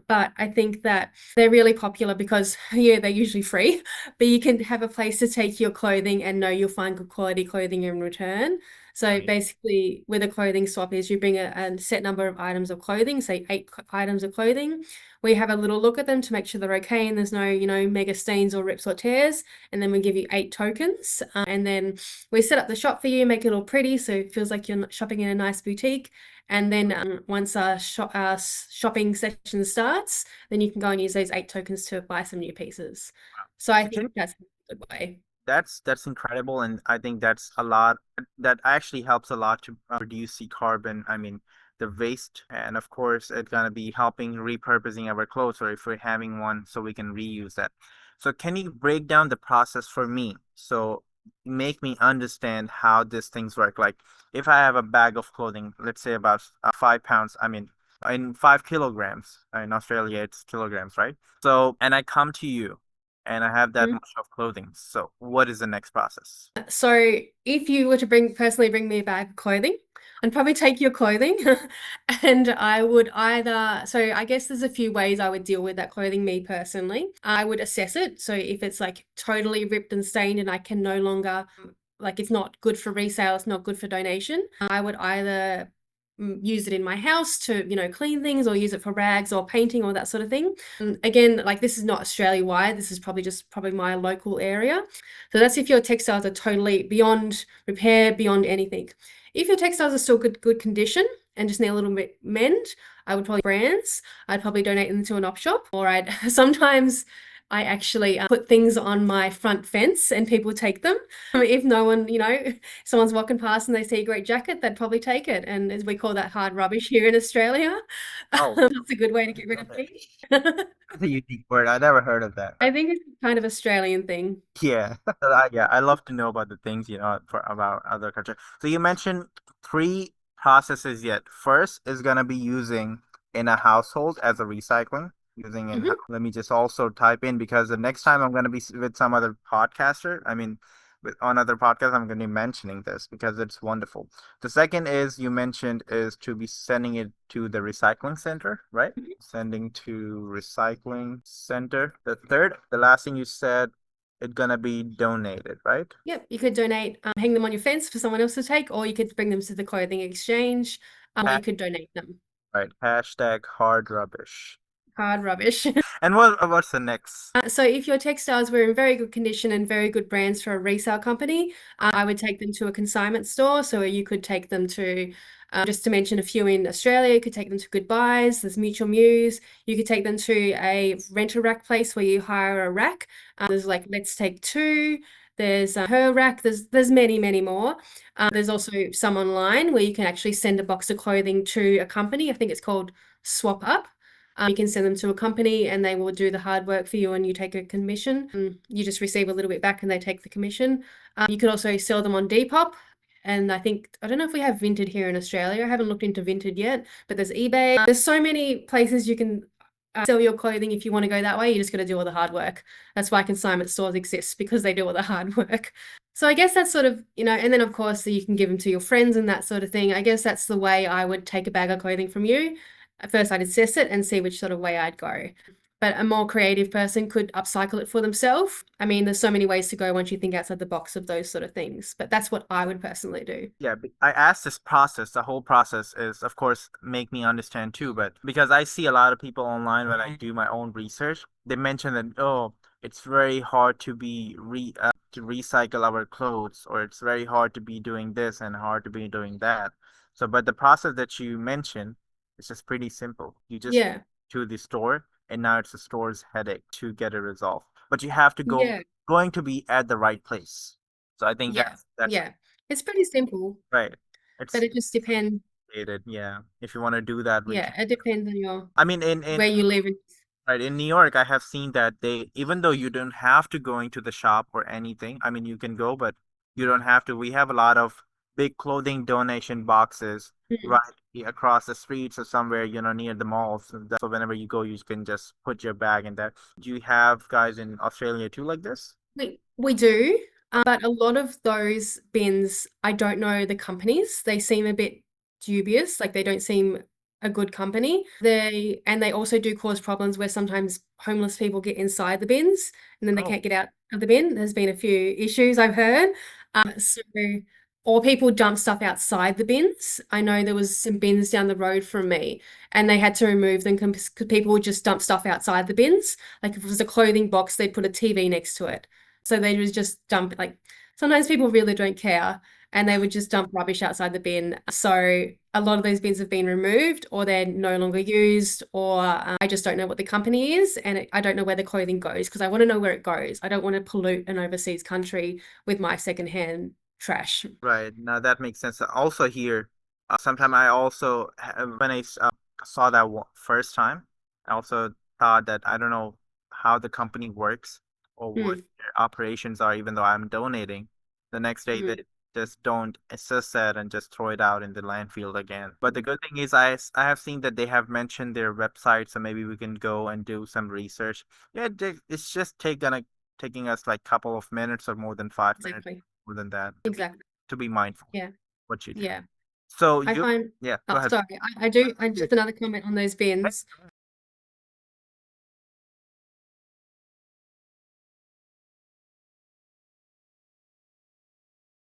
But I think that they're really popular because, yeah, they're usually free, but you can have a place to take your clothing and know you'll find good quality clothing in return. So Right. basically, with a clothing swap, is you bring a set number of items of clothing, say items of clothing. We have a little look at them to make sure they're okay and there's no, mega stains or rips or tears. And then we give you 8 tokens. And then we set up the shop for you, make it all pretty so it feels like you're shopping in a nice boutique. And then once our shopping session starts, then you can go and use those 8 tokens to buy some new pieces. So I So think can that's a good way. that's incredible, and I think that's a lot. That actually helps a lot to reduce the carbon. I mean, the waste, and of course, it's gonna be helping repurposing our clothes, or if we're having one, so we can reuse that. So, can you break down the process for me? So, make me understand how these things work. Like, if I have a bag of clothing, let's say about 5 pounds. I mean, in 5 kilograms. In Australia, it's kilograms, right? So, and I come to you and I have that much of clothing. So what is the next process? So if you were to personally bring me a bag of clothing, I'd probably take your clothing and I would so I guess there's a few ways I would deal with that clothing, me personally. I would assess it. So if it's like totally ripped and stained and I can no longer, like it's not good for resale, it's not good for donation, I would either use it in my house to, clean things or use it for rags or painting or that sort of thing. And again, like this is not Australia wide, this is probably my local area. So that's if your textiles are totally beyond repair, beyond anything. If your textiles are still good condition and just need a little bit mend, I would probably brands. I'd probably donate them to an op shop, or I'd sometimes I actually put things on my front fence and people take them. If no one, someone's walking past and they see a great jacket, they'd probably take it. And as we call that hard rubbish here in Australia, Oh, that's a good way to get rid of okay. things. That's a unique word. I never heard of that. I think it's kind of Australian thing. Yeah. Yeah, I love to know about the things, for about other culture. So you mentioned three processes yet. First is gonna be using in a household as a recycling, using in Mhm. let me just also type in because the next time I'm gonna be with some other podcaster, I mean on other podcasts, I'm gonna be mentioning this because it's wonderful. The second is you mentioned is to be sending it to the recycling center, right? Sending to recycling center. The third, the last thing you said, it's gonna be donated, right? Yep, you could donate, hang them on your fence for someone else to take, or you could bring them to the clothing exchange, or you Ha- could donate them. right. Hashtag hard rubbish. Hard rubbish. And what's the next? So if your textiles were in very good condition and very good brands for a resale company, I would take them to a consignment store. So you could take them to, just to mention a few in Australia, you could take them to Goodbyes, there's Mutual Muse. You could take them to a rent-a-rack place where you hire a rack. There's like Let's Take Two. There's Her Rack. There's many, many more. There's also some online where you can actually send a box of clothing to a company. I think it's called Swap Up. You can send them to a company and they will do the hard work for you and you take a commission. And you just receive a little bit back and they take the commission. You could also sell them on Depop. And I don't know if we have Vinted here in Australia. I haven't looked into Vinted yet, but there's eBay. There's so many places you can sell your clothing if you want to go that way. You just got to do all the hard work. That's why consignment stores exist because they do all the hard work. So I guess that's sort of, and then of course you can give them to your friends and that sort of thing. I guess that's the way I would take a bag of clothing from you. At first, I'd assess it and see which sort of way I'd go. But a more creative person could upcycle it for themselves. I mean, there's so many ways to go once you think outside the box of those sort of things. But that's what I would personally do. Yeah, I asked this process. The whole process is, of course, make me understand too. But because I see a lot of people online when I do my own research, they mention that it's very hard to to recycle our clothes, or it's very hard to be doing this and hard to be doing that. So, but the process that you mentioned is just pretty simple. You just Yeah. to the store, and now it's the store's headache to get it resolved. But you have to Yeah. going to be at the right place. So I think Yeah. that's Yeah. It's pretty simple, right. but It's it just depends. complicated, yeah. If you want to do that, we Yeah, can. it depends on I mean, where you live. right in New York, I have seen that they even though you don't have to go into the shop or anything. I mean, you can go, but you don't have to. We have a lot of big clothing donation boxes Mm. right across the streets or somewhere, near the malls. So whenever you go, you can just put your bag in there. Do you have guys in Australia too like this? We do, but a lot of those bins, I don't know the companies. They seem a bit dubious, like they don't seem a good company. They also do cause problems where sometimes homeless people get inside the bins and then they Oh, can't get out of the bin. There's been a few issues I've heard. So or people dump stuff outside the bins. I know there was some bins down the road from me and they had to remove them because people would just dump stuff outside the bins. Like if it was a clothing box, they'd put a TV next to it. So they would just dump it. Like sometimes people really don't care and they would just dump rubbish outside the bin. So a lot of those bins have been removed or they're no longer used, or I just don't know what the company is and I don't know where the clothing goes because I want to know where it goes. I don't want to pollute an overseas country with my secondhand trash. right. Now that makes sense. Also here, sometime I also when I saw that first time, I also thought that I don't know how the company works or what Mm, their operations are, even though I'm donating. The next day they mhm, just don't assess that and just throw it out in the landfill again. But the good thing is I have seen that they have mentioned their website, so maybe we can go and do some research. Yeah, it's just taking us like couple of minutes or more than 5 minutes, exactly. more than that Exactly. to be mindful Yeah. what you do. Yeah. So I you, find, yeah, go oh, ahead. sorry, I do, and just another comment on those bins.